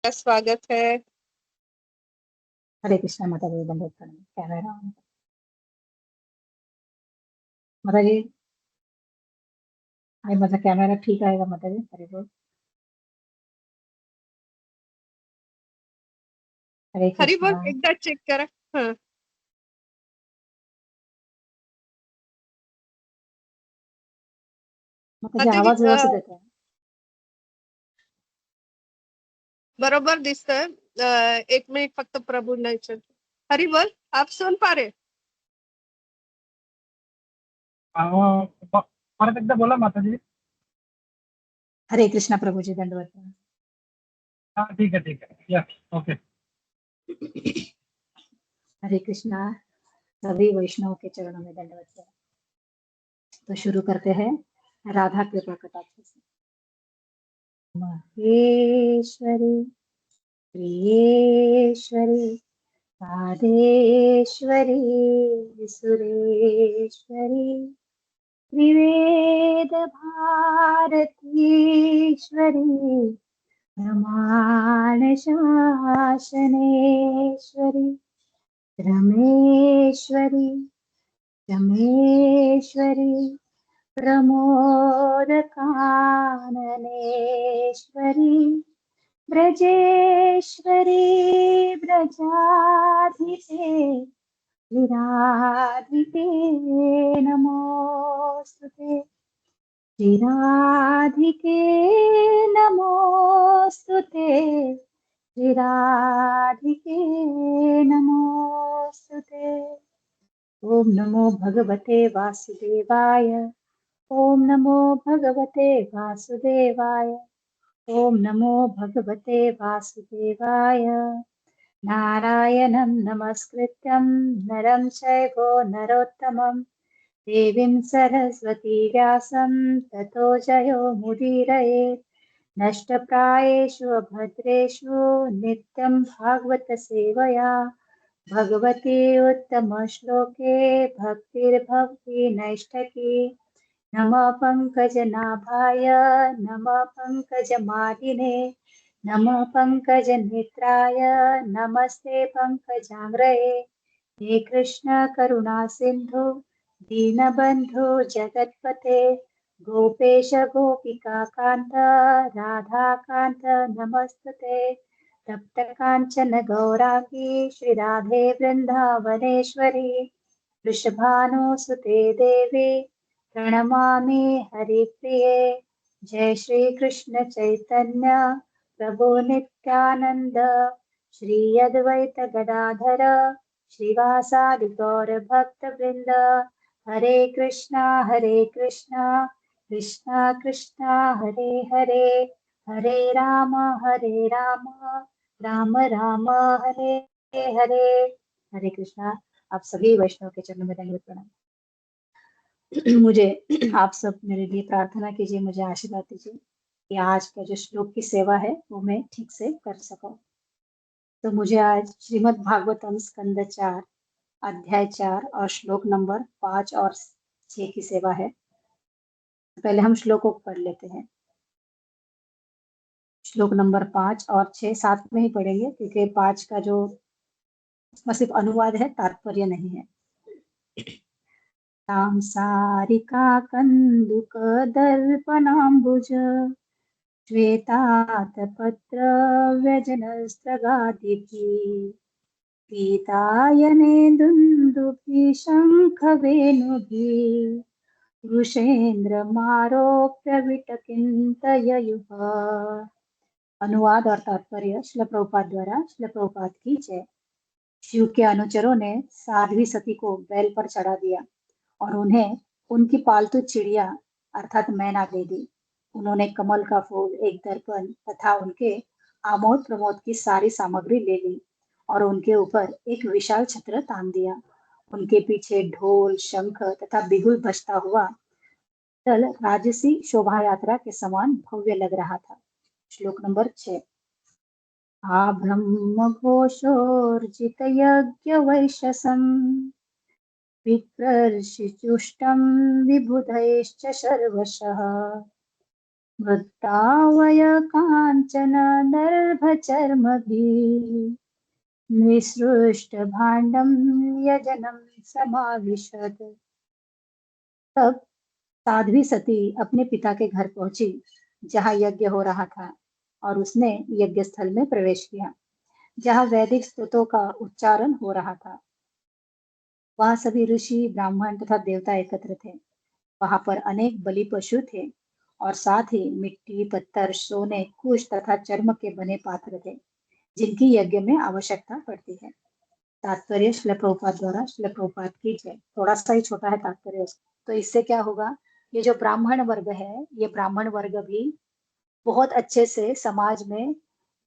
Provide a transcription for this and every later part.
का स्वागत है। हरे कृष्णा माता जी, दंडवत प्रणाम। Camera on. माता जी, आई माझा कैमरा ठीक आएगा माता जी? हरे बोल। हरे हरी बोल, कृष्णा। एकदा चेक करा। हाँ, माता जी, आता की आवाज व्यवस्थित येत आहे? बरोबर दिसतंय। एक मिनिट फक्त प्रभू नाही चल. हरी बोल, आप सुन पा रहे? परत एकदा बोला माताजी. हरे कृष्णा प्रभु जी, दंडवत प्रणाम। हाँ ठीक है या ओके. हरे कृष्णा। सभी वैष्णव के चरणों में दंडवत प्रणाम। तो शुरू करते हैं राधा कृपा कटाक्ष से। महेश्वरी, प्रियेश्वरी, राधेश्वरी, सुरेश्वरी, त्रिवेद भारतीश्वरी, प्रमाण शासनेश्वरी, रमेश्वरी, रमेश्वरी, प्रमोद काननेश्वरी, ब्रजेश्वरी, ब्रजाधिपे, विराधिते, नमोस्तुते। श्रीराधिके नमोस्तुते, श्रीराधिके नमोस्तुते। ओम नमो भगवते वासुदेवाय, ओम नमो भगवते वासुदेवाय, ओम नमो भगवते वासुदेवाय। नारायणं नमस्कृत्यं नरं चैव नरोत्तमं, देवीं सरस्वती व्यासं ततो जयो मुदीरयेत्। नष्टप्रायेषु अभद्रेषु नित्यं भागवत सेवया, भगवती उत्तमश्लोके भक्तिर्भवति नैष्ठकी। नमः पङ्कजनाभाय, नमः पङ्कजमालिने, नमः पङ्कजनेत्राय, नमस्ते पङ्कजाङ्ग्रये। हे कृष्ण करुणा सिन्धु, दीनबन्धु जगत्पते, गोपेश गोपिका कान्त, राधाकान्त नमस्तुते। तप्तकाञ्चन गौराङ्गी श्रीराधे वृन्दावनेश्वरी, वृषभानुसुते देवी प्रणमामि हरिप्रिये। जय श्री कृष्ण चैतन्य प्रभु नित्यानंद, श्री अद्वैत गदाधर श्रीवासादि गौर भक्त वृंद। हरे कृष्णा कृष्णा कृष्णा हरे हरे, हरे राम राम राम हरे हरे। हरे कृष्णा। आप सभी वैष्णव के चरणों में दंडवत प्रणाम। मुझे आप सब मेरे लिए प्रार्थना कीजिए, मुझे आशीर्वाद दीजिए कि आज का जो श्लोक की सेवा है वो मैं ठीक से कर सकूं। तो मुझे आज श्रीमद् भागवतम स्कंद 4 अध्याय 4 और श्लोक नंबर 5 और 6 की सेवा है। पहले हम श्लोकों को पढ़ लेते हैं। श्लोक नंबर 5 और 6 साथ में ही पढ़ेंगे, क्योंकि 5 का जो उसमें सिर्फ अनुवाद है, तात्पर्य नहीं है। सांसारिका कंदुक दर्पणाम्बुज, श्वेतातपत्रव्यजनस्त्रगादिभिः, पीतायने दुन्दुभिः शङ्खवेणुभिः, वृषेन्द्रमारोप्य विटकिन्तययुः। अनुवाद और तात्पर्य श्रील प्रभुपाद द्वारा। श्रील प्रभुपाद की जय। शिव के अनुचरों ने साध्वी सती को बैल पर चढ़ा दिया और उन्हें उनकी पालतू चिड़िया अर्थात मैना दे दी। उन्होंने कमल का फूल, एक दर्पण तथा उनके आमोद प्रमोद की सारी सामग्री ले ली और उनके ऊपर एक विशाल छत्र तान दिया। उनके पीछे ढोल, शंख तथा बिगुल बजता हुआ दल राजसी शोभा यात्रा के समान भव्य लग रहा था। श्लोक नंबर 6। आ ब्रह्म घोषोर्जित यज्ञ वैशसम, विप्रर्षिचुष्टं विबुधैश्च शर्वशः, वृत्तावय काञ्चन दर्भचर्मभिः निसृष्टभाण्डं यजनं समाविशत्। तब साध्वी सती अपने पिता के घर पहुंची जहां यज्ञ हो रहा था और उसने यज्ञ स्थल में प्रवेश किया जहां वैदिक स्तुतों का उच्चारण हो रहा था। वहां सभी ऋषि ब्राह्मण तथा देवता एकत्र थे। वहां पर अनेक बलि पशु थे और साथ ही मिट्टी पत्थर सोने कुश तथा चर्म के बने पात्र थे जिनकी यज्ञ में आवश्यकता पड़ती है। तात्पर्य श्रील प्रभुपाद द्वारा श्रील प्रभुपाद की जय। थोड़ा सा ही छोटा है तात्पर्य उसका। तो इससे क्या होगा, ये जो ब्राह्मण वर्ग है, ये ब्राह्मण वर्ग भी बहुत अच्छे से समाज में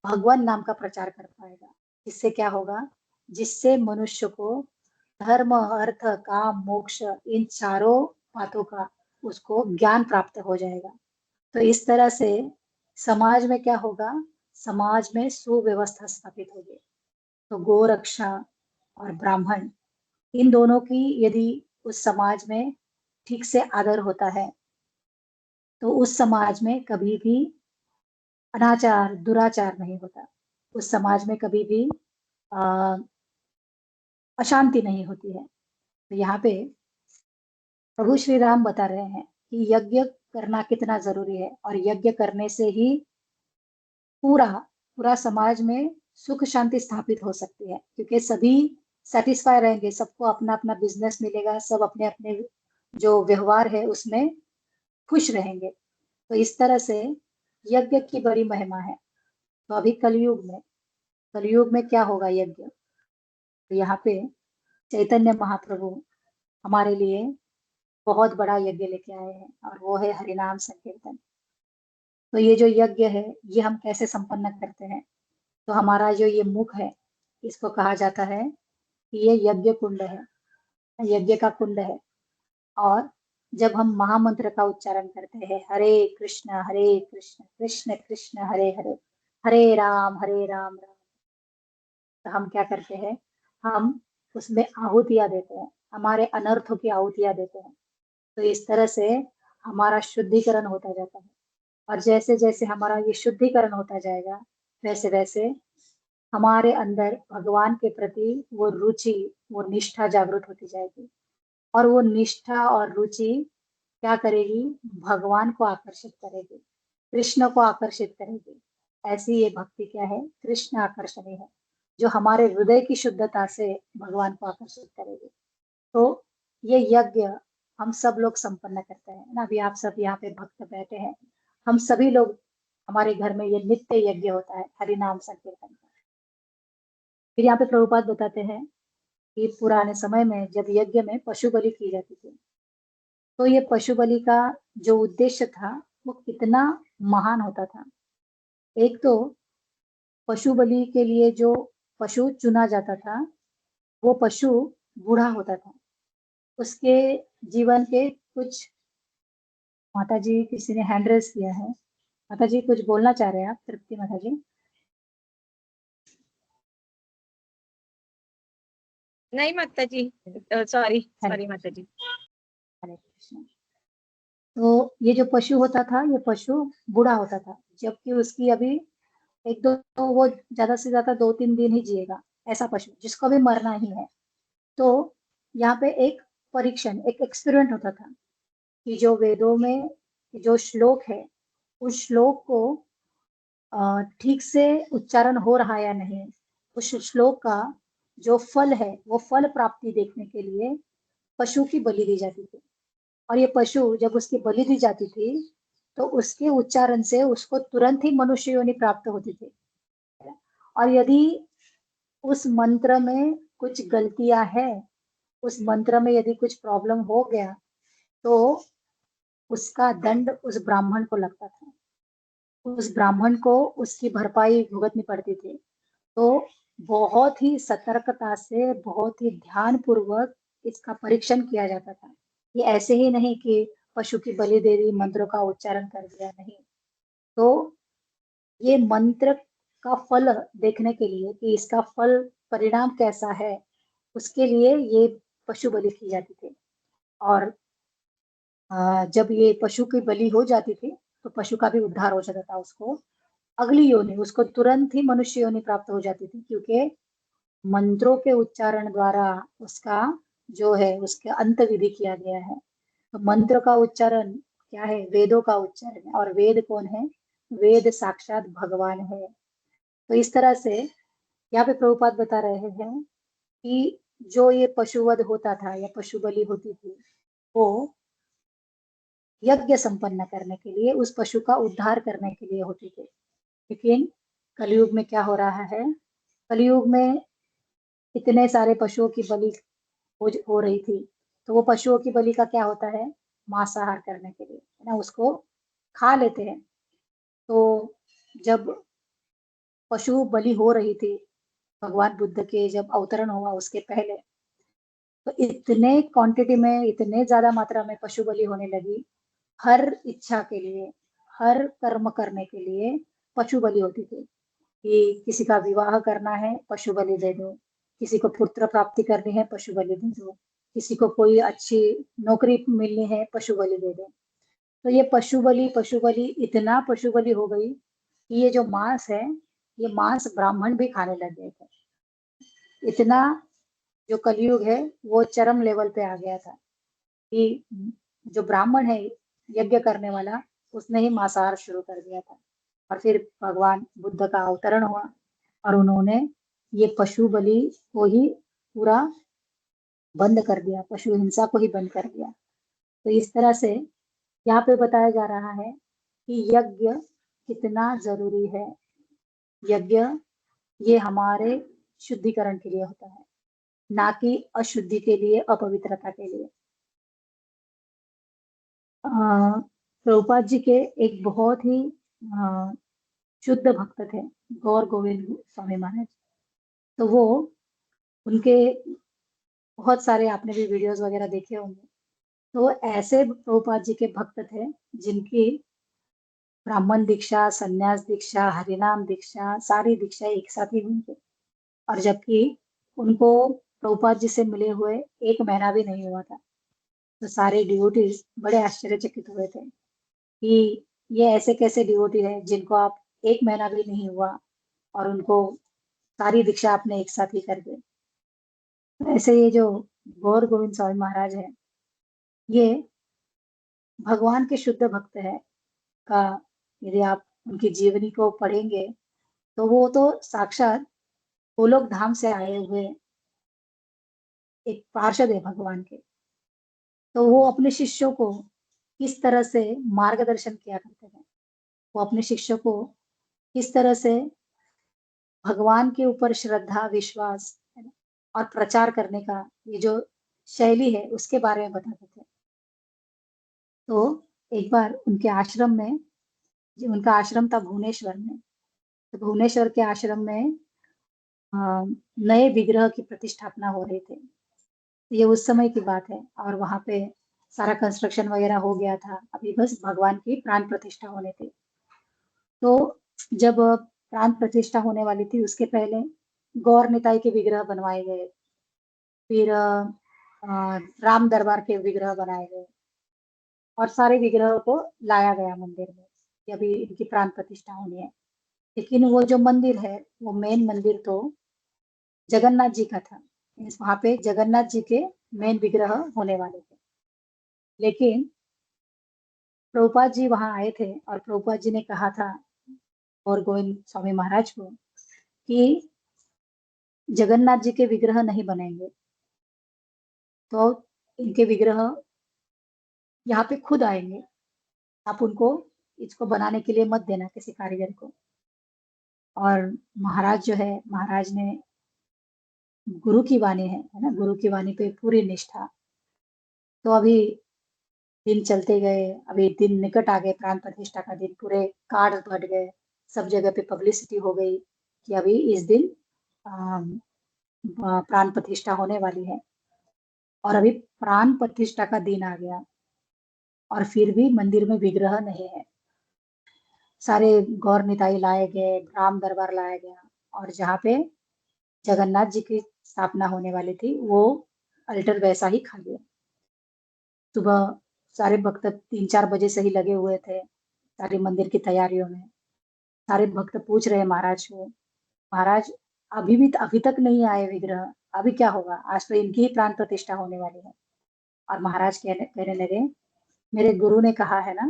भगवान नाम का प्रचार कर पाएगा। इससे क्या होगा, जिससे मनुष्य को धर्म अर्थ काम मोक्ष इन चारों बातों का उसको ज्ञान प्राप्त हो जाएगा। तो इस तरह से समाज में क्या होगा, समाज में सुव्यवस्था स्थापित होगी। तो गो रक्षा और ब्राह्मण इन दोनों की यदि उस समाज में ठीक से आदर होता है तो उस समाज में कभी भी अनाचार दुराचार नहीं होता। उस समाज में कभी भी अ, अशांति नहीं होती है। तो यहाँ पे प्रभु श्री राम बता रहे हैं कि यज्ञ करना कितना जरूरी है और यज्ञ करने से ही पूरा पूरा समाज में सुख शांति स्थापित हो सकती है, क्योंकि सभी सेटिस्फाई रहेंगे, सबको अपना अपना बिजनेस मिलेगा, सब अपने अपने जो व्यवहार है उसमें खुश रहेंगे। तो इस तरह से यज्ञ की बड़ी महिमा है। तो अभी कलयुग में क्या होगा यज्ञ, तो यहाँ पे चैतन्य महाप्रभु हमारे लिए बहुत बड़ा यज्ञ लेके आए हैं और वो है हरिनाम संकीर्तन। तो ये जो यज्ञ है ये हम कैसे संपन्न करते हैं, तो हमारा जो ये मुख है इसको कहा जाता है कि ये यज्ञ कुंड है, यज्ञ का कुंड है। और जब हम महामंत्र का उच्चारण करते हैं हरे कृष्ण कृष्ण कृष्ण हरे हरे हरे राम राम, तो हम क्या करते हैं, हम उसमें आहुतियां देते हैं, हमारे अनर्थों की आहुतियां देते हैं। तो इस तरह से हमारा शुद्धिकरण होता जाता है। और जैसे जैसे हमारा ये शुद्धिकरण होता जाएगा वैसे वैसे हमारे अंदर भगवान के प्रति वो रुचि वो निष्ठा जागृत होती जाएगी। और वो निष्ठा और रुचि क्या करेगी, भगवान को आकर्षित करेगी, कृष्ण को आकर्षित करेगी। ऐसी ये भक्ति क्या है, कृष्ण आकर्षणी है, जो हमारे हृदय की शुद्धता से भगवान को आकर्षित करेगी। तो ये यज्ञ हम सब लोग संपन्न करते हैं ना। अभी आप सब यहाँ पे भक्त बैठे हैं, हम सभी लोग, हमारे घर में ये नित्य यज्ञ होता है हरिनाम संकीर्तन का। फिर यहाँ पे प्रभुपाद बताते हैं कि पुराने समय में जब यज्ञ में पशु बलि की जाती थी, तो ये पशु बलि का जो उद्देश्य था वो कितना महान होता था। एक तो पशु बलि के लिए जो पशु चुना जाता था वो पशु बूढ़ा होता था, उसके जीवन के कुछ, माता जी किसी ने हैंड रेस किया है, माता जी कुछ बोलना चाह रहे हैं आप, तृप्ति माता जी? नहीं माता जी, सॉरी हरे सॉरी माता जी। हरे कृष्ण। तो ये जो पशु होता था ये पशु बूढ़ा होता था, जबकि उसकी अभी एक दो तो वो ज्यादा से ज्यादा 2-3 दिन ही जिएगा, ऐसा पशु जिसको भी मरना ही है। तो यहाँ पे एक परीक्षण एक एक्सपेरिमेंट होता था कि जो वेदों में जो श्लोक है उस श्लोक को ठीक से उच्चारण हो रहा है या नहीं, उस श्लोक का जो फल है वो फल प्राप्ति देखने के लिए पशु की बलि दी जाती थी। और ये पशु जब उसकी बलि दी जाती थी तो उसके उच्चारण से उसको तुरंत ही मनुष्य योनि प्राप्त होती थी। और यदि उस मंत्र में कुछ गलतियां है, उस मंत्र में यदि कुछ प्रॉब्लम हो गया तो उसका दंड उस ब्राह्मण को लगता था, उस ब्राह्मण को उसकी भरपाई भुगतनी पड़ती थी। तो बहुत ही सतर्कता से बहुत ही ध्यान पूर्वक इसका परीक्षण किया जाता था। ये ऐसे ही नहीं कि पशु की बलि दे दी मंत्रों का उच्चारण कर दिया, नहीं। तो ये मंत्र का फल देखने के लिए कि इसका फल परिणाम कैसा है, उसके लिए ये पशु बलि की जाती थी। और जब ये पशु की बलि हो जाती थी तो पशु का भी उद्धार हो जाता था, उसको अगली योनि, उसको तुरंत ही मनुष्य योनि प्राप्त हो जाती थी, क्योंकि मंत्रों के उच्चारण द्वारा उसका जो है उसके अंत विधि किया गया है। तो मंत्र का उच्चारण क्या है? वेदों का उच्चारण है। और वेद कौन है? वेद साक्षात भगवान है। तो इस तरह से यहाँ पे प्रभुपाद बता रहे हैं कि जो ये पशुवध होता था या पशु बलि होती थी, वो यज्ञ संपन्न करने के लिए, उस पशु का उद्धार करने के लिए होती थी। लेकिन कलयुग में क्या हो रहा है? कलयुग में इतने सारे पशुओं की बलि हो रही थी, तो वो पशुओं की बलि का क्या होता है? मांसाहार करने के लिए, है ना, उसको खा लेते हैं। तो जब पशु बलि हो रही थी, भगवान बुद्ध के जब अवतरण हुआ उसके पहले, तो इतने क्वांटिटी में, इतने ज्यादा मात्रा में पशु बलि होने लगी। हर इच्छा के लिए, हर कर्म करने के लिए पशु बलि होती थी। कि किसी का विवाह करना है, पशु बलि दे दो। किसी को पुत्र प्राप्ति करनी है, पशु बलि दे दो। किसी को कोई अच्छी नौकरी मिलनी है, पशु बलि दे दो। तो ये पशु बलि इतना पशु बलि हो गई कि ये जो मांस है, ये मांस ब्राह्मण भी खाने लग गए थे। इतना जो कलयुग है वो चरम लेवल पे आ गया था कि जो ब्राह्मण है, यज्ञ करने वाला, उसने ही मांसाहार शुरू कर दिया था। और फिर भगवान बुद्ध का अवतरण हुआ और उन्होंने ये पशु बलि को ही पूरा बंद कर दिया, पशु हिंसा को ही बंद कर दिया। तो इस तरह से यहाँ पे बताया जा रहा है कि यज्ञ कितना जरूरी है। यज्ञ ये हमारे शुद्धिकरण के लिए होता है, ना कि अशुद्धि के लिए, अपवित्रता के लिए। प्रभुपाद जी के एक बहुत ही शुद्ध भक्त थे, गौर गोविंद स्वामी महाराज। तो वो, उनके बहुत सारे आपने भी वीडियोस वगैरह देखे होंगे। तो ऐसे प्रभुपाद जी के भक्त थे जिनकी ब्राह्मण दीक्षा, संन्यास दीक्षा, हरिनाम दीक्षा, सारी दीक्षा एक साथ ही हुई थी। और जबकि उनको प्रभुपाद जी से मिले हुए 1 महीना भी नहीं हुआ था। तो सारे डिवोटीज बड़े आश्चर्यचकित हुए थे कि ये ऐसे कैसे डिवोटी है जिनको आप 1 महीना भी नहीं हुआ और उनको सारी दीक्षा आपने एक साथ ही कर दी। तो ऐसे ये जो गौर गोविंद स्वामी महाराज है, ये भगवान के शुद्ध भक्त है का, यदि आप उनकी जीवनी को पढ़ेंगे तो वो तो साक्षात गोलोक धाम से आए हुए एक पार्षद है भगवान के। तो वो अपने शिष्यों को किस तरह से मार्गदर्शन किया करते थे, वो अपने शिष्यों को किस तरह से भगवान के ऊपर श्रद्धा, विश्वास, है ना, और प्रचार करने का ये जो शैली है उसके बारे में बताते थे। तो एक बार उनके आश्रम में, जो उनका आश्रम था भुवनेश्वर में, तो भुवनेश्वर के आश्रम में अ, नए विग्रह की प्रतिष्ठापना हो रही थी। ये उस समय की बात है और वहां पे सारा कंस्ट्रक्शन वगैरह हो गया था, अभी बस भगवान की प्राण प्रतिष्ठा होने थी। तो जब प्राण प्रतिष्ठा होने वाली थी उसके पहले गौर निताई के विग्रह बनवाए गए। फिर राम दरबार के विग्रह बनाए गए और सारे विग्रहों को लाया गया मंदिर में कि अभी इनकी प्राण प्रतिष्ठा होनी है। लेकिन वो जो मंदिर है, वो मेन मंदिर तो जगन्नाथ जी का था। वहां पे जगन्नाथ जी के मेन विग्रह होने वाले थे। लेकिन प्रभुपाद जी वहां आए थे और प्रभुपाद जी ने कहा था और गोविंद स्वामी महाराज को कि जगन्नाथ जी के विग्रह नहीं बनेंगे, तो इनके विग्रह यहाँ पे खुद आएंगे, आप उनको इसको बनाने के लिए मत देना किसी कारीगर को। और महाराज जो है, महाराज ने गुरु की वाणी है ना, गुरु की वाणी पे पूरी निष्ठा। तो अभी दिन चलते गए, अभी दिन निकट आ गए, प्राण प्रतिष्ठा का दिन, पूरे कार्ड बढ़ गए, सब जगह पे पब्लिसिटी हो गई कि अभी इस दिन प्राण प्रतिष्ठा होने वाली है। और अभी प्राण प्रतिष्ठा का दिन आ गया और फिर भी मंदिर में विग्रह नहीं है। सारे गौर निताई लाए गए, राम दरबार लाया गया और जहाँ पे जगन्नाथ जी की स्थापना होने वाली थी वो अल्टर वैसा ही खा गया। सुबह सारे भक्त 3-4 बजे से ही लगे हुए थे सारी मंदिर की तैयारियों में। सारे भक्त पूछ रहे हैं महाराज को, महाराज अभी तक नहीं आए विग्रह, अभी क्या होगा? आज तो इनकी ही प्राण प्रतिष्ठा होने वाली है। और महाराज कहने लगे, मेरे गुरु ने कहा है ना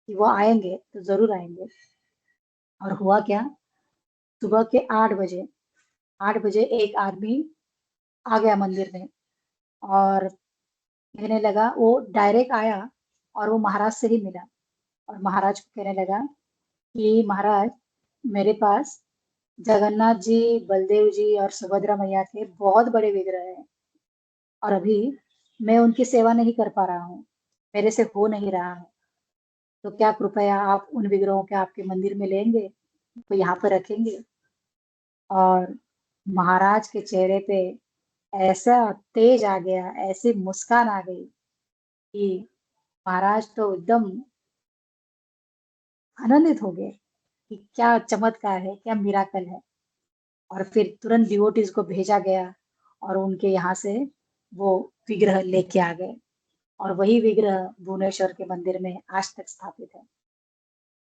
कि वो आएंगे तो जरूर आएंगे। और हुआ क्या, सुबह के 8 बजे एक आदमी आ गया मंदिर में, और कहने लगा, वो डायरेक्ट आया और वो महाराज से ही मिला। और महाराज को कहने लगा कि महाराज, मेरे पास जगन्नाथ जी, बलदेव जी और सुभद्रा मैया के बहुत बड़े विग्रह हैं, और अभी मैं उनकी सेवा नहीं कर पा रहा हूँ, मेरे से हो नहीं रहा है। तो क्या कृपया आप उन विग्रहों के आपके मंदिर में लेंगे, तो यहाँ पर रखेंगे? और महाराज के चेहरे पे ऐसा तेज आ गया, ऐसी मुस्कान आ गई कि महाराज तो एकदम आनंदित हो गए कि क्या चमत्कार है, क्या मिराकल है। और फिर तुरंत डिवोटीज को भेजा गया और उनके यहाँ से वो विग्रह लेके आ गए, और वही विग्रह भुवनेश्वर के मंदिर में आज तक स्थापित है।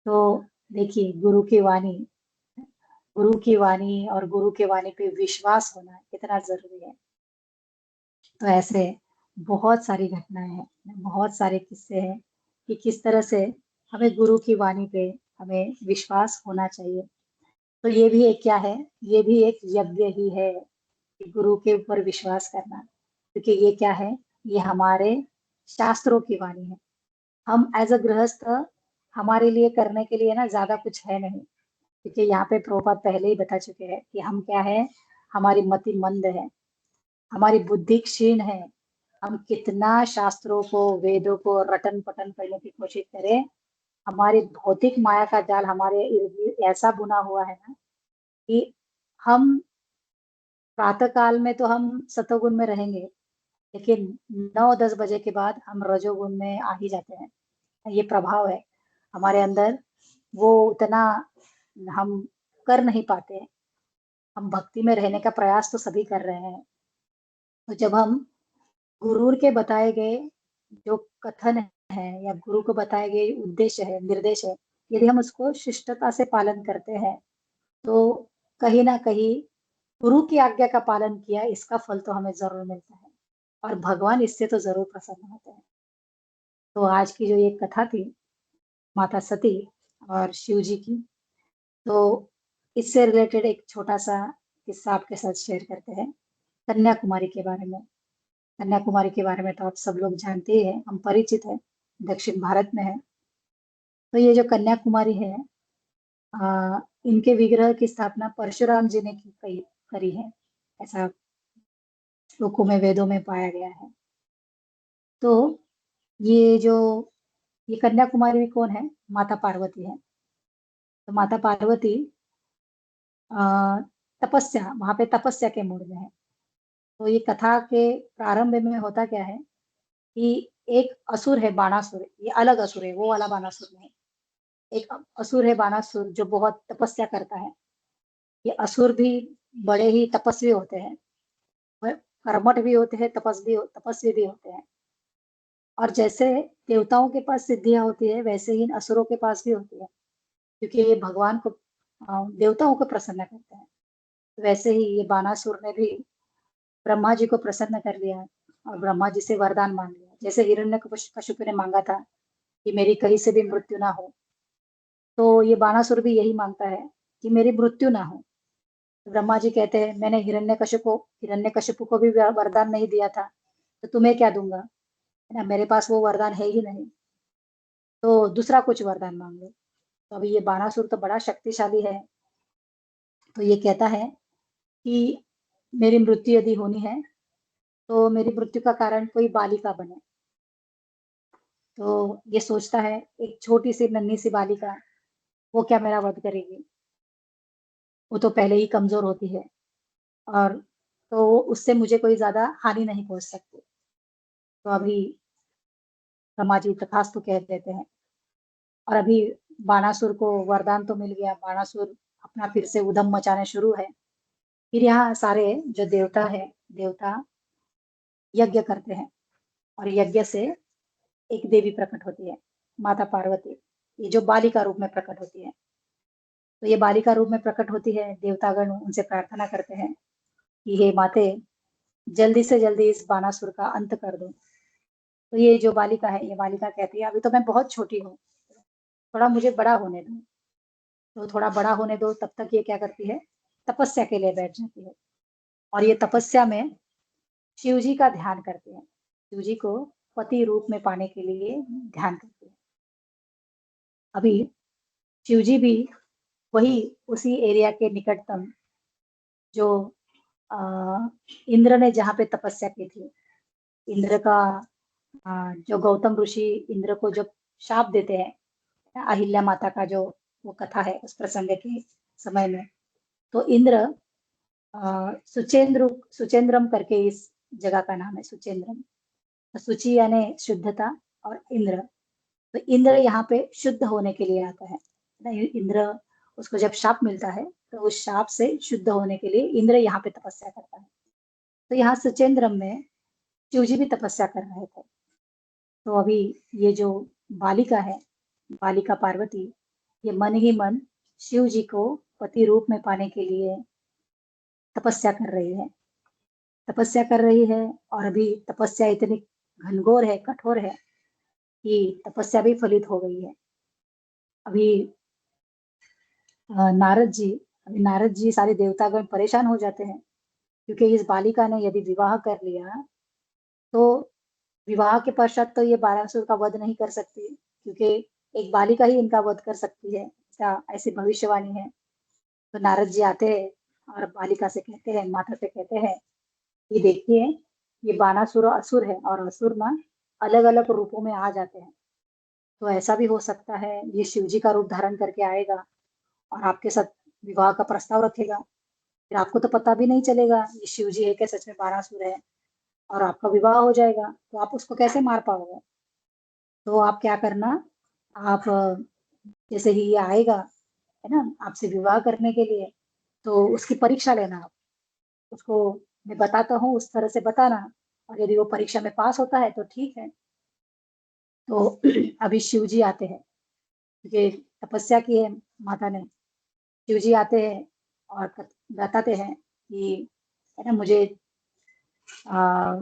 तो देखिए, गुरु की वाणी और गुरु की वाणी पे विश्वास होना कितना जरूरी है। तो ऐसे बहुत सारी घटनाएं हैं, बहुत सारे किस्से हैं कि किस तरह से हमें गुरु की वाणी पे हमें विश्वास होना चाहिए। तो ये भी एक क्या है, ये भी एक यज्ञ ही है कि गुरु के ऊपर विश्वास करना, क्योंकि ये क्या है, ये हमारे शास्त्रों की वाणी है। हम एज अ गृहस्थ, हमारे लिए करने के लिए ना ज्यादा कुछ है नहीं, क्योंकि यहाँ पे प्रभुपाद पहले ही बता चुके हैं कि हम क्या है, हमारी मति मंद है, हमारी बुद्धि क्षीण है। हम कितना शास्त्रों को, वेदों को रटन पटन करने की कोशिश करें, हमारी भौतिक माया का जाल हमारे इर्द गिर्द ऐसा बुना हुआ है ना कि हम प्रातः काल में तो हम सतोगुण में रहेंगे, लेकिन 9-10 बजे के बाद हम रजोगुण में आ ही जाते हैं। ये प्रभाव है हमारे अंदर, वो उतना हम कर नहीं पाते। हम भक्ति में रहने का प्रयास तो सभी कर रहे हैं। तो जब हम गुरु के बताए गए जो कथन है या गुरु को बताए गए उद्देश्य है, निर्देश है, यदि हम उसको शिष्टता से पालन करते हैं, तो कहीं ना कहीं गुरु की आज्ञा का पालन किया, इसका फल तो हमें जरूर मिलता है, और भगवान इससे तो जरूर प्रसन्न होते हैं। तो आज की जो ये कथा थी माता सती और शिव जी की, तो इससे रिलेटेड एक छोटा सा किस्सा आपके साथ शेयर करते हैं कन्याकुमारी के बारे में। कन्याकुमारी के बारे में तो आप सब लोग जानते ही हैं, हम परिचित हैं, दक्षिण भारत में है। तो ये जो कन्याकुमारी है, इनके विग्रह की स्थापना परशुराम जी ने करी है, ऐसा श्लोकों में, वेदों में पाया गया है। तो ये जो ये कन्याकुमारी में कौन है, माता पार्वती है। तो माता पार्वती अ, तपस्या, वहां पे तपस्या के मूड में है। तो ये कथा के प्रारंभ में होता क्या है कि एक असुर है बाणासुर, ये अलग असुर है, वो वाला बाणासुर नहीं। एक असुर है बाणासुर जो बहुत तपस्या करता है। ये असुर भी बड़े ही तपस्वी होते हैं, वह कर्मठ भी होते हैं, तपस्वी भी होते हैं। और जैसे देवताओं के पास सिद्धियां होती है, वैसे ही इन असुरों के पास भी होती है, क्योंकि ये भगवान को, देवताओं को प्रसन्न करते हैं। वैसे ही ये बाणासुर ने भी ब्रह्मा जी को प्रसन्न कर लिया और ब्रह्मा जी से वरदान मांग लिया। जैसे हिरण्यकशिपु ने मांगा था कि मेरी कहीं से भी मृत्यु ना हो, तो ये बाणासुर भी यही मांगता है कि मेरी मृत्यु ना हो। तो ब्रह्मा जी कहते हैं, मैंने हिरण्यकशिपु को भी वरदान नहीं दिया था, तो तुम्हें क्या दूंगा, है ना, मेरे पास वो वरदान है ही नहीं, तो दूसरा कुछ वरदान मांग लो। तो अभी ये बाणासुर तो बड़ा शक्तिशाली है, तो ये कहता है कि मेरी मृत्यु यदि होनी है, तो मेरी मृत्यु का कारण कोई बालिका बने। तो ये सोचता है, एक छोटी सी नन्ही सी बालिका, वो क्या मेरा वध करेगी, वो तो पहले ही कमजोर होती है, और तो उससे मुझे कोई ज्यादा हानि नहीं पहुंच सकती। तो अभी ब्रह्मा जी तथास्तु कह देते हैं, और अभी बाणासुर को वरदान तो मिल गया। बाणासुर अपना फिर से उधम मचाने शुरू है। फिर यहाँ सारे जो देवता यज्ञ करते हैं, और यज्ञ से एक देवी प्रकट होती है, माता पार्वती। ये जो बालिका रूप में प्रकट होती है। तो ये बालिका रूप में प्रकट होती है, देवतागण उनसे प्रार्थना करते हैं कि हे माते, जल्दी से जल्दी इस बानासुर का अंत कर दो। तो ये जो बालिका है, ये बालिका कहती है अभी तो मैं बहुत छोटी हूँ, थोड़ा मुझे बड़ा होने दो। तो थोड़ा बड़ा होने दो, तब तक ये क्या करती है, तपस्या के लिए बैठ जाती है। और ये तपस्या में शिव जी का ध्यान करते हैं, शिव जी को पति रूप में पाने के लिए ध्यान करते हैं। अभी शिव जी भी वही उसी एरिया के निकटतम जो अ, इंद्र ने जहाँ पे तपस्या की थी, इंद्र का जो गौतम ऋषि इंद्र को जब शाप देते हैं, अहिल्या माता का जो वो कथा है उस प्रसंग के समय में, तो इंद्र सुचेंद्रम करके इस जगह का नाम है, सुचेंद्रम। तो सुचि यानी शुद्धता और इंद्र, तो इंद्र यहाँ पे शुद्ध होने के लिए आता है ना। इंद्र उसको जब शाप मिलता है तो उस शाप से शुद्ध होने के लिए इंद्र यहाँ पे तपस्या करता है। तो यहाँ सुचेंद्रम में शिव जी भी तपस्या कर रहे थे। तो अभी ये जो बालिका है, बालिका पार्वती, ये मन ही मन शिव जी को पति रूप में पाने के लिए तपस्या कर रही है, तपस्या कर रही है। और अभी तपस्या इतनी घनघोर है, कठोर है कि तपस्या भी फलित हो गई है। अभी नारद जी, अभी नारद जी सारे देवतागण परेशान हो जाते हैं, क्योंकि इस बालिका ने यदि विवाह कर लिया तो विवाह के पश्चात तो ये बारासुर का वध नहीं कर सकती, क्योंकि एक बालिका ही इनका वध कर सकती है, ऐसी भविष्यवाणी है। तो नारद जी आते हैं और बालिका से कहते हैं, माता से कहते हैं, ये देखिए, ये बानासुर असुर है, और असुर ना अलग अलग रूपों में आ जाते हैं। तो ऐसा भी हो सकता है ये शिव जी का रूप धारण करके आएगा और आपके साथ विवाह का प्रस्ताव रखेगा, फिर आपको तो पता भी नहीं चलेगा ये शिव जी है क्या सच में बानासुर है, और आपका विवाह हो जाएगा, तो आप उसको कैसे मार पाओगे। तो आप क्या करना, आप जैसे ही ये आएगा है ना आपसे विवाह करने के लिए, तो उसकी परीक्षा लेना आप, उसको मैं बताता हूँ उस तरह से बताना, और यदि वो परीक्षा में पास होता है तो ठीक है। तो अभी शिव जी आते हैं, क्योंकि तपस्या की है माता ने। शिव जी आते हैं और बताते हैं कि है ना मुझे आ,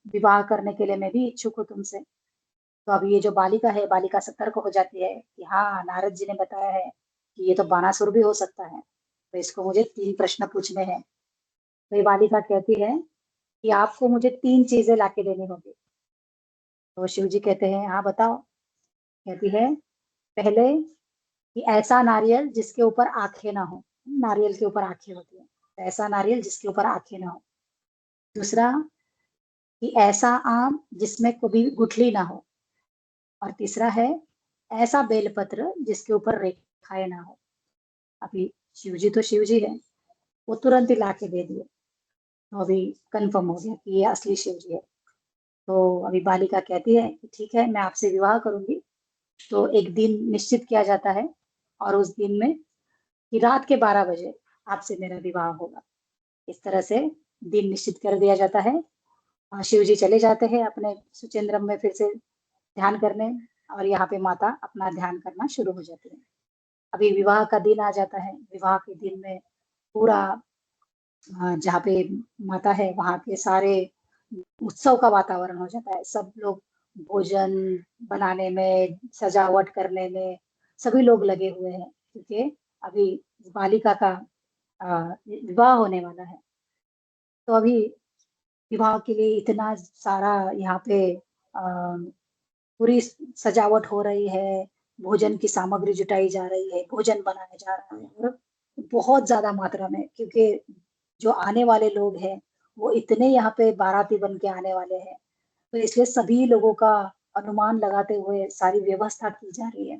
विवाह करने के लिए मैं भी इच्छुक हूँ तुमसे। तो अभी ये जो बालिका है, बालिका सतर्क हो जाती है कि हाँ, नारद जी ने बताया है कि ये तो बानासुर भी हो सकता है, तो इसको मुझे 3 प्रश्न पूछने हैं। तो ये बालिका कहती है कि आपको मुझे 3 चीजें लाके देनी होगी। तो शिव जी कहते हैं हाँ बताओ। कहती है, पहले कि ऐसा नारियल जिसके ऊपर आंखें ना हो, नारियल के ऊपर आंखें होती है, तो ऐसा नारियल जिसके ऊपर आंखें ना हो। दूसरा कि ऐसा आम जिसमें कभी गुठली ना हो। और तीसरा है ऐसा बेलपत्र जिसके ऊपर रेखाएं ना हो। अभी शिवजी तो शिवजी है, वो तुरंत ही ला के दे दिए, तो अभी कंफर्म हो गया कि ये असली शिवजी है। तो अभी बालिका कहती है कि ठीक है, मैं आपसे विवाह करूंगी। तो एक दिन निश्चित किया जाता है, और उस दिन में कि रात के 12 बजे आपसे मेरा विवाह होगा। इस तरह से दिन निश्चित कर दिया जाता है। शिव जी चले जाते हैं अपने सुचेंद्रम में फिर से ध्यान करने, और यहाँ पे माता अपना ध्यान करना शुरू हो जाती है। अभी विवाह का दिन आ जाता है। विवाह के दिन में पूरा जहाँ पे माता है वहाँ के सारे उत्सव का वातावरण हो जाता है। सब लोग भोजन बनाने में, सजावट करने में सभी लोग लगे हुए हैं, क्योंकि अभी बालिका का विवाह होने वाला है। तो अभी विवाह के लिए इतना सारा यहाँ पे पूरी सजावट हो रही है, भोजन की सामग्री जुटाई जा रही है, भोजन बनाया जा रहा है, और बहुत ज्यादा मात्रा में, क्योंकि जो आने वाले लोग हैं वो इतने यहाँ पे बाराती बन के आने वाले हैं, तो इसलिए सभी लोगों का अनुमान लगाते हुए सारी व्यवस्था की जा रही है।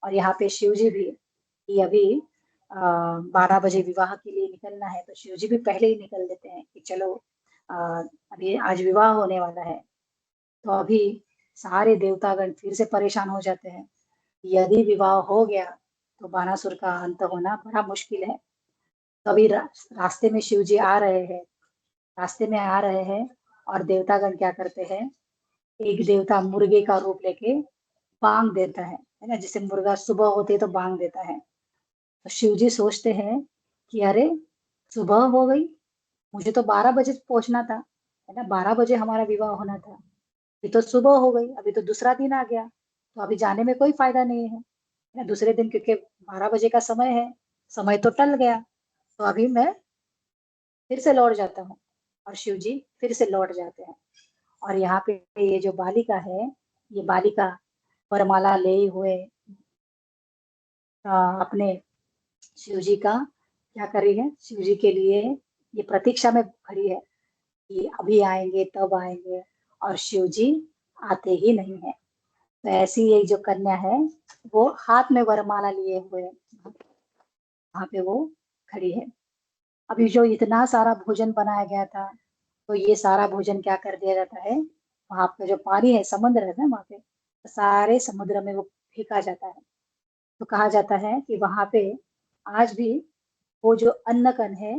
और यहाँ पे शिव जी भी, कि अभी 12 बजे विवाह के लिए निकलना है, तो शिव जी भी पहले ही निकल देते हैं कि चलो अभी आज विवाह होने वाला है। तो अभी सारे देवतागण फिर से परेशान हो जाते हैं। यदि विवाह हो गया तो बानासुर का अंत होना बड़ा मुश्किल है। तो अभी रास्ते में शिव जी आ रहे हैं, रास्ते में आ रहे हैं, और देवतागण क्या करते हैं, एक देवता मुर्गे का रूप लेके बांग देता है, है ना, जैसे मुर्गा सुबह होते तो बांग देता है। तो शिव जी सोचते हैं कि अरे सुबह हो गई, मुझे तो 12 बजे पहुंचना था, है ना, 12 बजे हमारा विवाह होना था, अभी तो सुबह हो गई, अभी तो दूसरा दिन आ गया, तो अभी जाने में कोई फायदा नहीं है ना, दूसरे दिन क्योंकि 12 बजे का समय है, समय तो टल गया, तो अभी मैं फिर से लौट जाता हूँ। और शिव जी फिर से लौट जाते हैं। और यहाँ पे ये जो बालिका है, ये बालिका वरमाला ले हुए अपने शिव जी का क्या कर रही है, शिव जी के लिए ये प्रतीक्षा में खड़ी है कि अभी आएंगे तब आएंगे, और शिव जी आते ही नहीं है। तो ऐसी ये जो कन्या है वो हाथ में वरमाला लिए हुए वहां पे वो खड़ी है। अभी जो इतना सारा भोजन बनाया गया था, तो ये सारा भोजन क्या कर दिया जाता है, वहां पे जो पानी है, समुद्र है ना वहां पे, तो सारे समुद्र में वो फेंका जाता है। तो कहा जाता है कि वहां पे आज भी वो जो अन्न कण है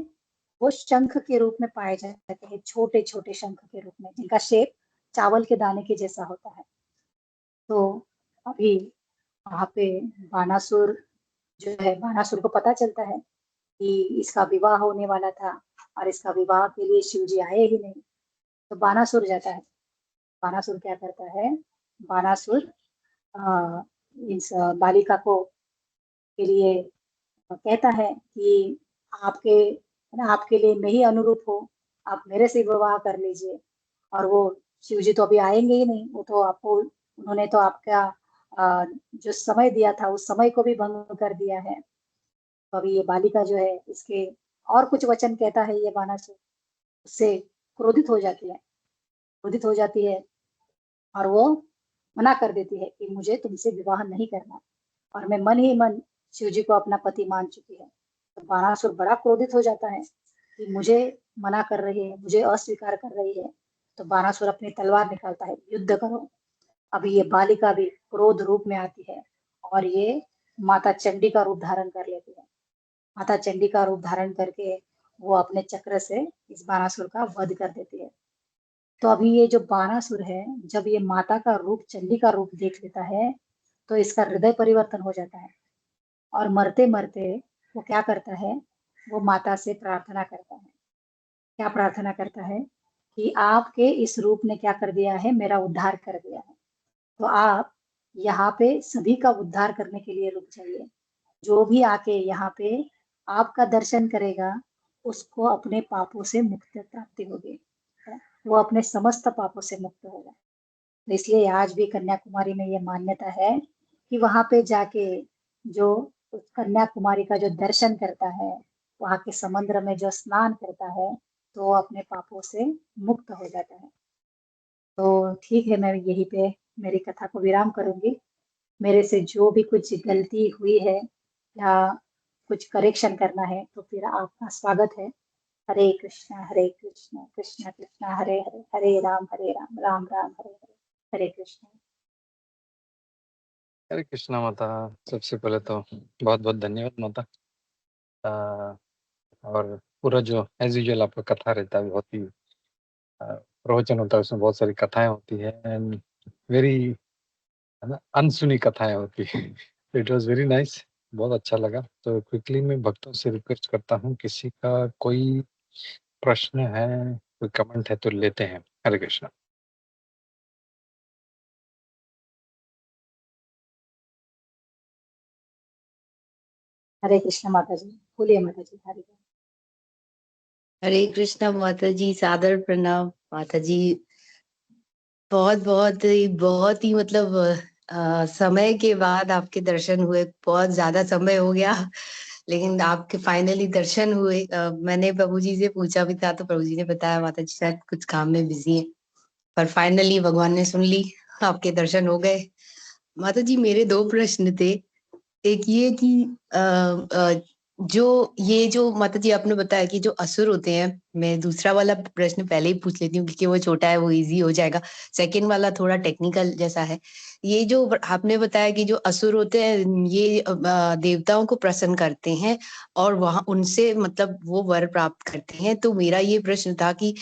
वो शंख के रूप में पाए जाते हैं, छोटे छोटे शंख के रूप में, जिनका शेप चावल के दाने के जैसा होता है। तो अभी वहां पे बानासुर जो है, बानासुर को पता चलता है कि इसका विवाह होने वाला था, और इसका विवाह के लिए शिव जी आए ही नहीं। तो बानासुर जाता है। बानासुर क्या करता है, बानासुर अ, इस बालिका को के लिए कहता है कि आपके, है ना, आपके लिए मैं ही अनुरूप हूँ, आप मेरे से विवाह कर लीजिए। और वो शिव जी तो अभी आएंगे ही नहीं, वो तो आपको, उन्होंने तो आपका जो समय दिया था उस समय को भी भंग कर दिया है। तो अभी ये बालिका जो है इसके और कुछ वचन कहता है ये बानासुर, उससे क्रोधित हो जाती है, क्रोधित हो जाती है, और वो मना कर देती है कि मुझे तुमसे विवाह नहीं करना, और मैं मन ही मन शिव जी को अपना पति मान चुकी है। तो बाणासुर बड़ा क्रोधित हो जाता है कि मुझे मना कर रही है, मुझे अस्वीकार कर रही है। तो बाणासुर अपनी तलवार निकालता है, युद्ध करो। अभी ये बालिका भी क्रोध रूप में आती है, और ये माता चंडी का रूप धारण कर लेती है। माता चंडी का रूप धारण करके वो अपने चक्र से इस बाणासुर का वध कर देती है। तो अभी ये जो बाणासुर है, जब ये माता का रूप, चंडी का रूप देख लेता है, तो इसका हृदय परिवर्तन हो जाता है, और मरते मरते वो क्या करता है, वो माता से प्रार्थना करता है। क्या प्रार्थना करता है कि आपके इस रूप ने क्या कर दिया है, मेरा उद्धार कर दिया है, तो आप यहाँ पे सभी का उद्धार करने के लिए रुक जाइए। जो भी आके यहाँ पे आपका दर्शन करेगा, उसको अपने पापों से मुक्ति प्राप्ति होगी, वो अपने समस्त पापों से मुक्त होगा। तो इसलिए आज भी कन्याकुमारी में ये मान्यता है कि वहां पे जाके जो उस कन्याकुमारी का जो दर्शन करता है, वहां के समुद्र में जो स्नान करता है, तो वो अपने पापों से मुक्त हो जाता है। तो ठीक है, मैं यहीं पे मेरी कथा को विराम करूंगी। मेरे से जो भी कुछ गलती हुई है या कुछ करेक्शन करना है, तो फिर आपका स्वागत है। हरे कृष्णा कृष्णा कृष्णा हरे हरे, हरे राम राम राम हरे हरे, हरे कृष्णा। हरे कृष्णा माता। सबसे पहले तो बहुत बहुत धन्यवाद माता। और पूरा जो एज यूजुअल आपका कथा रहता है, बहुत ही प्रवचन होता है, उसमें बहुत सारी कथाएं होती है, एंड वेरी, है ना, अनसुनी कथाएं होती है। इट वाज वेरी नाइस, बहुत अच्छा लगा। तो क्विकली मैं भक्तों से रिक्वेस्ट करता हूँ, किसी का कोई प्रश्न है, कोई कमेंट है तो लेते हैं। हरे कृष्णा। हरे कृष्ण माता जी, बोलिए माता जी। हरे हरे कृष्णा माता जी, सादर प्रणाम माता जी। बहुत ही मतलब समय के बाद आपके दर्शन हुए, बहुत ज्यादा समय हो गया, लेकिन आपके फाइनली दर्शन हुए। मैंने प्रभु जी से पूछा भी था, तो प्रभु जी ने बताया माता जी शायद कुछ काम में बिजी है, पर फाइनली भगवान ने सुन ली, आपके दर्शन हो गए। माता जी मेरे दो प्रश्न थे। एक ये कि जो ये जो माता जी आपने बताया कि जो असुर होते हैं, मैं दूसरा वाला प्रश्न पहले ही पूछ लेती हूँ क्योंकि वो छोटा है, वो इजी हो जाएगा। सेकंड वाला थोड़ा टेक्निकल जैसा है। ये जो आपने बताया कि जो असुर होते हैं ये देवताओं को प्रसन्न करते हैं और वहां उनसे मतलब वो वर प्राप्त करते हैं। तो मेरा ये प्रश्न था कि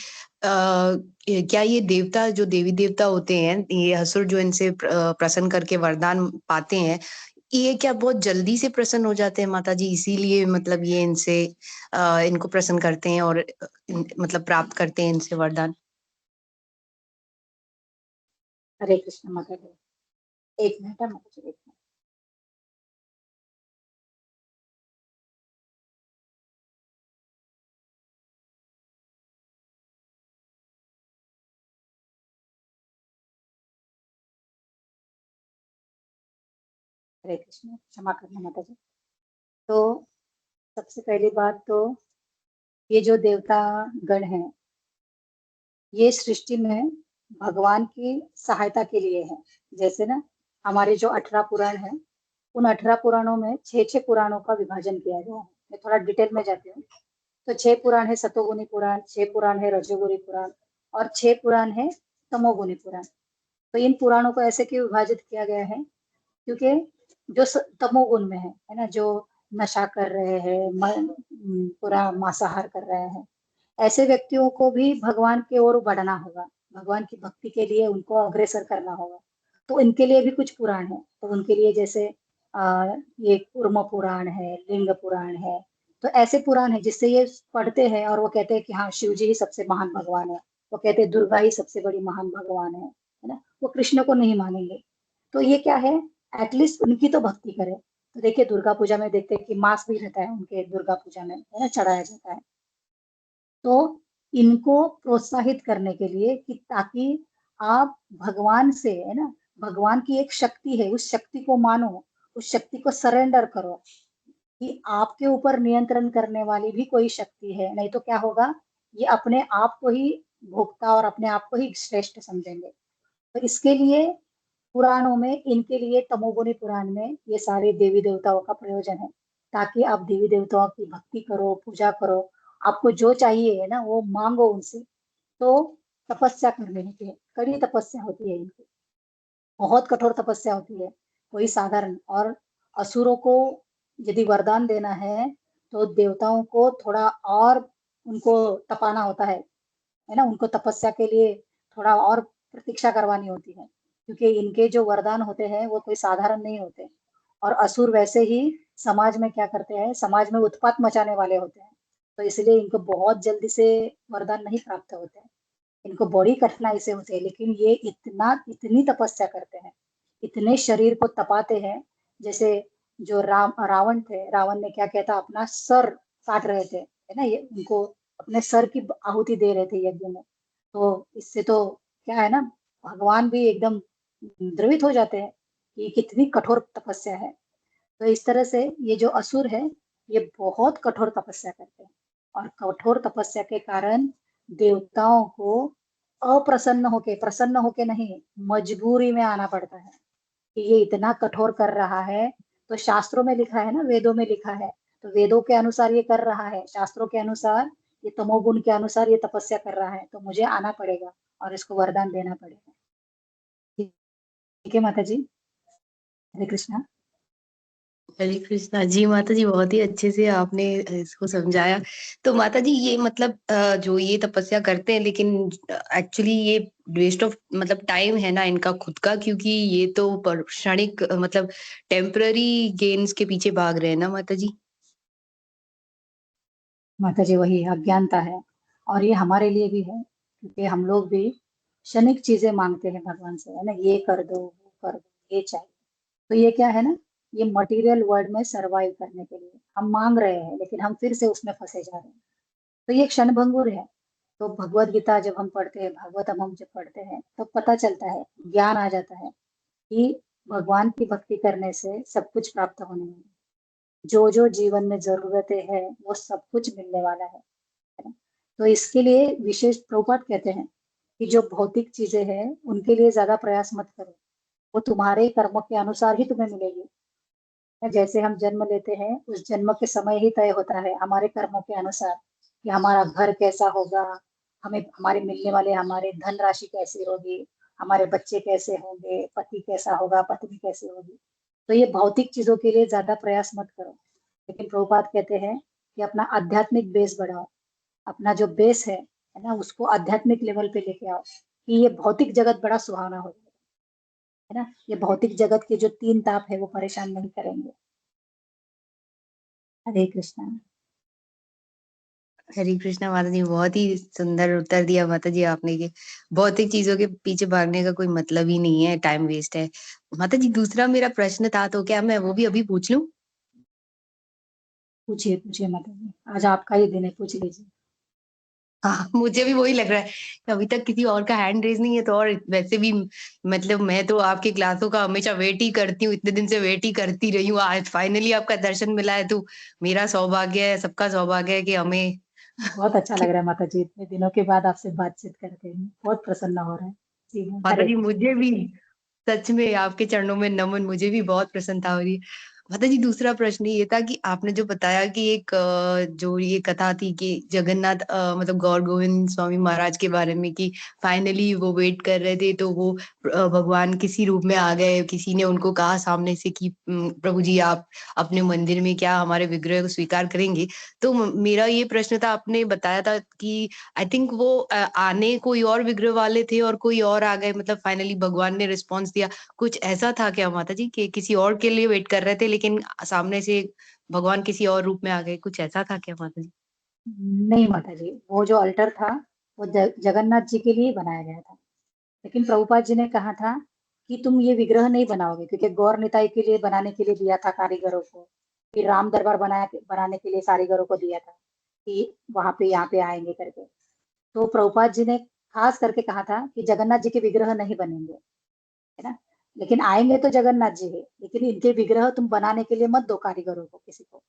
क्या ये देवता जो देवी देवता होते हैं, ये असुर जो इनसे प्रसन्न करके वरदान पाते हैं, ये क्या बहुत जल्दी से प्रसन्न हो जाते हैं माता जी, इसीलिए मतलब ये इनसे इनको प्रसन्न करते हैं और मतलब प्राप्त करते हैं इनसे वरदान? हरे कृष्ण माता जी। एक मिनट है माता जी, एक मिनट। हरे कृष्ण, क्षमा करना माता जी। तो सबसे पहली बात तो ये जो देवता गण हैं, ये सृष्टि में भगवान की सहायता के लिए है। जैसे ना हमारे जो 18 पुराण हैं, उन 18 पुराणों में 6 पुराणों का विभाजन किया गया है। मैं थोड़ा डिटेल में जाती हूँ। तो 6 पुराण है सतोगुनी पुराण, 6 पुराण है रजोगुनी पुराण और 6 पुराण है तमोगुनी पुराण। तो इन पुराणों को ऐसे क्यों विभाजित किया गया है? क्योंकि जो तमोगुण में है ना, जो नशा कर रहे हैं, पूरा मांसाहार कर रहे हैं, ऐसे व्यक्तियों को भी भगवान की ओर बढ़ना होगा, भगवान की भक्ति के लिए उनको अग्रसर करना होगा। तो इनके लिए भी कुछ पुराण है। तो उनके लिए जैसे ये कूर्म पुराण है, लिंग पुराण है। तो ऐसे पुराण है जिससे ये पढ़ते हैं और वो कहते हैं कि हाँ, शिव जी ही सबसे महान भगवान है। वो कहते हैं दुर्गा ही सबसे बड़ी महान भगवान है ना। वो कृष्ण को नहीं मानेंगे। तो ये क्या है, एटलीस्ट उनकी तो भक्ति करें। तो देखिए दुर्गा पूजा में देखते हैं कि मांस भी रहता है उनके दुर्गा पूजा में, है ना, चढ़ाया जाता है। तो इनको प्रोत्साहित करने के लिए कि ताकि आप भगवान से, है ना, भगवान की एक शक्ति है, उस शक्ति को मानो, उस शक्ति को सरेंडर करो कि आपके ऊपर नियंत्रण करने वाली भी कोई शक्ति है। नहीं तो क्या होगा, ये अपने आप को ही भोक्ता और अपने आप को ही श्रेष्ठ समझेंगे। तो इसके लिए पुराणों में, इनके लिए तमोगुनी पुराण में ये सारे देवी देवताओं का प्रयोजन है, ताकि आप देवी देवताओं की भक्ति करो, पूजा करो, आपको जो चाहिए है ना वो मांगो उनसे। तो तपस्या करनी होती है, कड़ी तपस्या होती है इनकी, बहुत कठोर तपस्या होती है, कोई साधारण। और असुरों को यदि वरदान देना है तो देवताओं को थोड़ा और उनको तपाना होता है ना, उनको तपस्या के लिए थोड़ा और प्रतीक्षा करवानी होती है, क्योंकि इनके जो वरदान होते हैं वो कोई साधारण नहीं होते। और असुर वैसे ही समाज में क्या करते हैं, समाज में उत्पात मचाने वाले होते हैं। तो इसलिए इनको बहुत जल्दी से वरदान नहीं प्राप्त होते हैं, इनको बड़ी कठिनाई से होते हैं। लेकिन ये इतनी तपस्या करते हैं, इतने शरीर को तपाते हैं। जैसे जो रावण थे, रावण ने क्या किया था, अपना सर काट रहे थे, है ना, ये उनको अपने सर की आहुति दे रहे थे यज्ञ में। तो इससे तो क्या है ना, भगवान भी एकदम द्रवित हो जाते हैं कि कितनी कठोर तपस्या है। तो इस तरह से ये जो असुर है, ये बहुत कठोर तपस्या करते हैं। और कठोर तपस्या के कारण देवताओं को अप्रसन्न होके, प्रसन्न होके नहीं, मजबूरी में आना पड़ता है कि ये इतना कठोर कर रहा है। तो शास्त्रों में लिखा है ना, वेदों में लिखा है, तो वेदों के अनुसार ये कर रहा है, शास्त्रों के अनुसार, ये तमोगुण के अनुसार ये तपस्या कर रहा है, तो मुझे आना पड़ेगा और इसको वरदान देना पड़ेगा। ठीक है माता जी। हरे कृष्णा। हरे कृष्णा जी। माता जी बहुत ही अच्छे से आपने इसको समझाया। तो माता जी ये मतलब जो ये तपस्या करते हैं लेकिन एक्चुअली ये वेस्ट ऑफ मतलब टाइम है ना इनका खुद का, क्योंकि ये तो क्षणिक मतलब टेम्पररी गेन्स के पीछे भाग रहे हैं ना माता जी। माता जी वही अज्ञानता है, और ये हमारे लिए भी है, क्योंकि हम लोग भी क्षणिक चीजें मांगते हैं भगवान से, है ना, ये कर दो, वो कर दो, ये चाहिए। तो ये क्या है ना, ये मटेरियल वर्ल्ड में सरवाइव करने के लिए हम मांग रहे हैं, लेकिन हम फिर से उसमें फंसे जा रहे हैं। तो ये क्षण भंगुर है। तो भगवत गीता जब हम पढ़ते हैं, भागवतम हम जब पढ़ते हैं, तो पता चलता है, ज्ञान आ जाता है कि भगवान की भक्ति करने से सब कुछ प्राप्त होने वाला है, जो जो जीवन में जरूरतें हैं वो सब कुछ मिलने वाला है ना? तो इसके लिए विशेष प्रभुपाद कहते हैं कि जो भौतिक चीजें हैं उनके लिए ज्यादा प्रयास मत करो, वो तुम्हारे कर्मों के अनुसार ही तुम्हें मिलेगी। जैसे हम जन्म लेते हैं उस जन्म के समय ही तय होता है हमारे कर्मों के अनुसार कि हमारा घर कैसा होगा, हमें हमारे मिलने वाले हमारे धन राशि कैसी होगी, हमारे बच्चे कैसे होंगे, पति कैसा होगा, पत्नी कैसी होगी। तो ये भौतिक चीजों के लिए ज्यादा प्रयास मत करो, लेकिन प्रभुपाद कहते हैं कि अपना आध्यात्मिक बेस बढ़ाओ, अपना जो बेस है ना, उसको आध्यात्मिक लेवल पे लेके आओ कि ये भौतिक जगत बड़ा सुहावना हो जाएगा, है ना। ये भौतिक जगत के जो 3 ताप है वो परेशान नहीं करेंगे। हरे कृष्णा। हरे कृष्णा माता जी, बहुत ही सुंदर उत्तर दिया माता जी आपने कि भौतिक चीजों के पीछे भागने का कोई मतलब ही नहीं है, टाइम वेस्ट है। माता जी दूसरा मेरा प्रश्न था, तो क्या मैं वो भी अभी पूछ लूं? पूछिए पूछिए माता जी, आज आपका ही दिन है, पूछ लीजिए। हाँ, मुझे भी वही लग रहा है कि अभी तक किसी और का हैंड रेज नहीं है, तो और वैसे भी मतलब मैं तो आपकी क्लासों का हमेशा वेट ही करती हूँ, इतने दिन से वेट ही करती रही हूँ। आज फाइनली आपका दर्शन मिला है, तो मेरा सौभाग्य है, सबका सौभाग्य है कि हमें बहुत अच्छा लग रहा है माता जी, इतने दिनों के बाद आपसे बातचीत करके बहुत प्रसन्न हो रहा है। जी हाँ, माता हरे जी कृष्ण। मुझे भी सच में आपके चरणों में नमन, मुझे भी बहुत प्रसन्नता हो रही है। माता जी दूसरा प्रश्न ये था कि आपने जो बताया कि एक जो ये कथा थी कि जगन्नाथ मतलब गौर गोविंद स्वामी महाराज के बारे में कि फाइनली वो वेट कर रहे थे, तो वो भगवान किसी रूप में आ गए, किसी ने उनको कहा सामने से कि प्रभु जी आप अपने मंदिर में क्या हमारे विग्रह को स्वीकार करेंगे? तो मेरा ये प्रश्न था, आपने बताया था कि आई थिंक वो आने कोई और विग्रह वाले थे और कोई और आ गए, मतलब फाइनली भगवान ने रिस्पॉन्स दिया। कुछ ऐसा था क्या माता जी कि किसी और के लिए वेट कर रहे थे, लेकिन सामने से भगवान किसी और रूप में आ गए? कुछ ऐसा था क्या माता जी? नहीं माता जी, वो जो अल्टर था वो जगन्नाथ जी के लिए बनाया गया था, लेकिन प्रभुपाद जी ने कहा था कि तुम ये विग्रह नहीं बनाओगे, क्योंकि गौर निताई के लिए बनाने के लिए दिया था कारीगरों को, फिर राम दरबार बनाने के लिए कारीगरों को दिया था कि वहां पे यहाँ पे आएंगे करके। तो प्रभुपाद जी ने खास करके कहा था कि जगन्नाथ जी के विग्रह नहीं बनेंगे, है ना, लेकिन आएंगे तो जगन्नाथ जी है, लेकिन इनके विग्रह तुम बनाने के लिए मत दो कारीगरों को किसी को।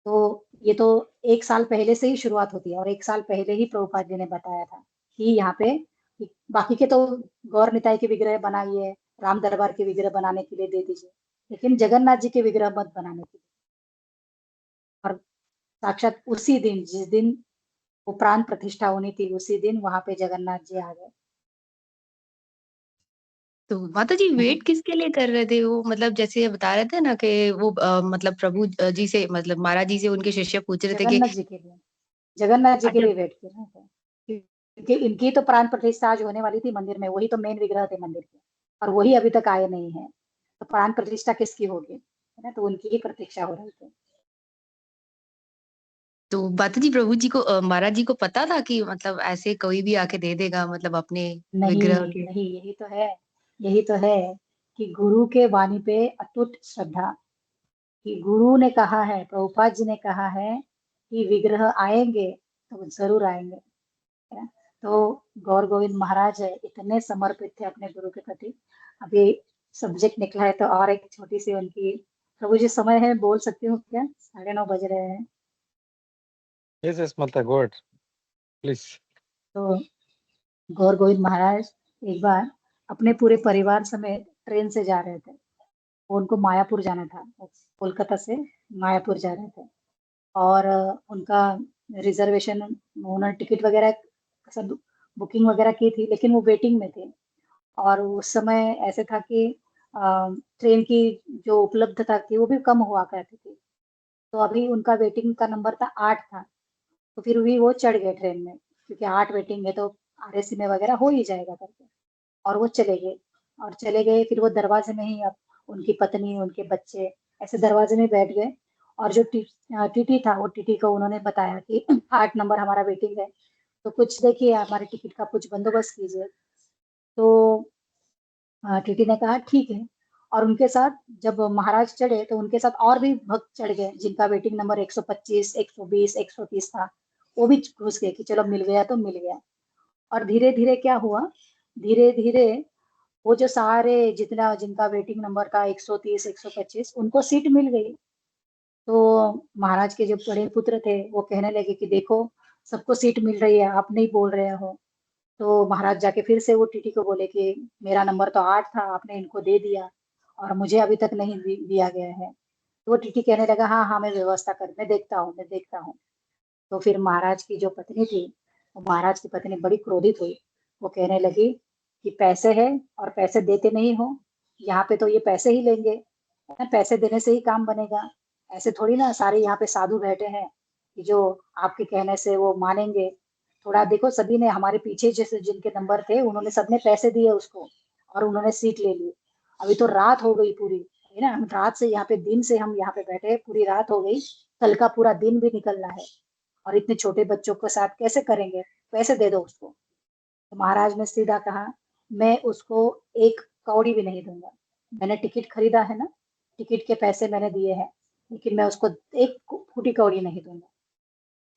तो ये तो 1 साल पहले से ही शुरुआत होती है, और 1 साल पहले ही प्रभुपाद जी ने बताया था कि यहाँ पे कि बाकी के तो गौर निताई के विग्रह बनाइए, राम दरबार के विग्रह बनाने के लिए दे दीजिए, लेकिन जगन्नाथ जी के विग्रह मत बनाने के लिए। और साक्षात उसी दिन जिस दिन वो प्राण प्रतिष्ठा होनी थी, उसी दिन वहां पे जगन्नाथ जी आ गए। तो माता जी वेट किसके लिए कर रहे थे वो? मतलब जैसे बता रहे थे ना कि वो मतलब प्रभु जी से, मतलब महाराज जी से उनके शिष्य पूछ रहे थे कि जगन्नाथ जी के लिए, जगन्नाथ जी के अच्छा, लिए वेट कर रहे थे, क्योंकि इनकी तो प्राण प्रतिष्ठा आज होने वाली थी मंदिर में, वही तो मेन विग्रह थे मंदिर के, और वही अभी तक आए नहीं है। तो प्राण प्रतिष्ठा किसकी होगी, है ना, तो उनकी ही प्रतीक्षा हो रही थी। तो माता जी प्रभु जी को महाराज जी को पता था कि मतलब ऐसे कोई भी आके दे देगा, मतलब अपने नहीं विग्रह के? नहीं, यही तो है कि गुरु के वाणी पे अटूट श्रद्धा, कि गुरु ने कहा है, प्रभुपाद जी ने कहा है कि विग्रह आएंगे तो जरूर आएंगे, है ना। तो गौर गोविंद महाराज है इतने समर्पित थे अपने गुरु के प्रति। अभी सब्जेक्ट निकला है तो और एक छोटी सी उनकी, प्रभु जी समय है, बोल सकती हूँ क्या? 9:30 बज रहे हैं। Yes, yes, Mata, go ahead, please. तो गौर गोविंद महाराज एक बार अपने पूरे परिवार समेत ट्रेन से जा रहे थे, उनको मायापुर जाना था, कोलकाता से मायापुर जा रहे थे, और उनका रिजर्वेशन, उन्होंने टिकट वगैरह सब बुकिंग वगैरह की थी, लेकिन वो वेटिंग में थे। और उस समय ऐसे था कि ट्रेन की जो उपलब्धता थी वो भी कम हुआ करती थी, तो अभी उनका वेटिंग का नंबर था 8 था, तो फिर भी वो चढ़ गए ट्रेन में, क्योंकि 8 वेटिंग है तो RAC में वगैरह हो ही जाएगा करके, और वो चले गए। और चले गए, फिर वो दरवाजे में ही, अब उनकी पत्नी उनके बच्चे ऐसे दरवाजे में बैठ गए, और जो टीटी था वो टीटी को उन्होंने बताया कि 8 नंबर हमारा वेटिंग है, तो कुछ देखिए हमारे टिकट का कुछ बंदोबस्त कीजिए। तो टीटी ने कहा ठीक है, और उनके साथ जब महाराज चढ़े तो उनके साथ और भी भक्त चढ़ गए जिनका वेटिंग नंबर 125, 120, 130 था, वो भी घुस गए कि चलो मिल गया तो मिल गया। और धीरे धीरे क्या हुआ, धीरे धीरे वो जो सारे जितना जिनका वेटिंग नंबर था 130, 125, उनको सीट मिल गई। तो महाराज के जो बड़े पुत्र थे वो कहने लगे कि देखो, सबको सीट मिल रही है, आप नहीं बोल रहे हो। तो महाराज जाके फिर से वो टीटी को बोले कि मेरा नंबर तो 8 था, आपने इनको दे दिया और मुझे अभी तक नहीं दिया गया है। तो वो टीटी कहने लगा, हाँ हाँ मैं व्यवस्था कर, मैं देखता हूँ, मैं देखता हूँ। तो फिर महाराज की जो पत्नी थी, वो महाराज की पत्नी बड़ी क्रोधित हुई। वो कहने लगी कि पैसे है और पैसे देते नहीं हो, यहाँ पे तो ये पैसे ही लेंगे, है ना, पैसे देने से ही काम बनेगा। ऐसे थोड़ी ना सारे यहाँ पे साधु बैठे हैं कि जो आपके कहने से वो मानेंगे। थोड़ा देखो, सभी ने हमारे पीछे जैसे जिनके नंबर थे उन्होंने सबने पैसे दिए उसको और उन्होंने सीट ले ली। अभी तो रात हो गई पूरी, है ना, हम रात से यहाँ पे, दिन से हम यहाँ पे बैठे हैं, पूरी रात हो गई, कल का पूरा दिन भी निकलना है और इतने छोटे बच्चों के साथ कैसे करेंगे, पैसे दे दो उसको। तो महाराज ने सीधा कहा, मैं उसको एक कौड़ी भी नहीं दूंगा। मैंने टिकट खरीदा है ना, टिकट के पैसे मैंने दिए हैं, लेकिन मैं उसको एक फूटी कौड़ी नहीं दूंगा।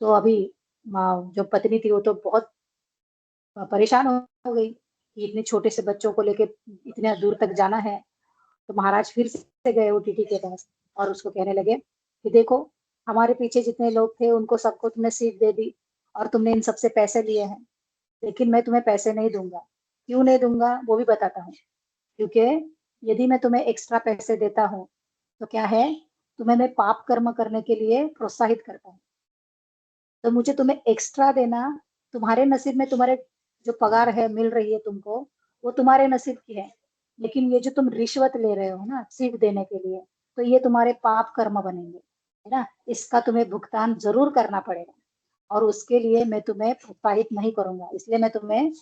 तो अभी जो पत्नी थी वो तो बहुत परेशान हो गई कि इतने छोटे से बच्चों को लेके इतने दूर तक जाना है। तो महाराज फिर से गए ओटीटी के पास और उसको कहने लगे कि देखो, हमारे पीछे जितने लोग थे उनको सबको तुमने सीट दे दी और तुमने इन सबसे पैसे लिए हैं, लेकिन मैं तुम्हें पैसे नहीं दूंगा। क्यों नहीं दूंगा वो भी बताता हूँ। क्योंकि यदि मैं तुम्हें एक्स्ट्रा पैसे देता हूँ तो क्या है, तुम्हें मैं पाप कर्म करने के लिए प्रोत्साहित करता हूँ। तो मुझे तुम्हें एक्स्ट्रा देना, तुम्हारे नसीब में, तुम्हारे जो पगार है मिल रही है तुमको, वो तुम्हारे नसीब की है। लेकिन ये जो तुम रिश्वत ले रहे हो ना सीट देने के लिए, तो ये तुम्हारे पाप कर्म बनेंगे, है ना, इसका तुम्हें भुगतान जरूर करना पड़ेगा। और उसके लिए मैं तुम्हें प्रोत्साहित नहीं करूंगा, इसलिए मैं तुम्हें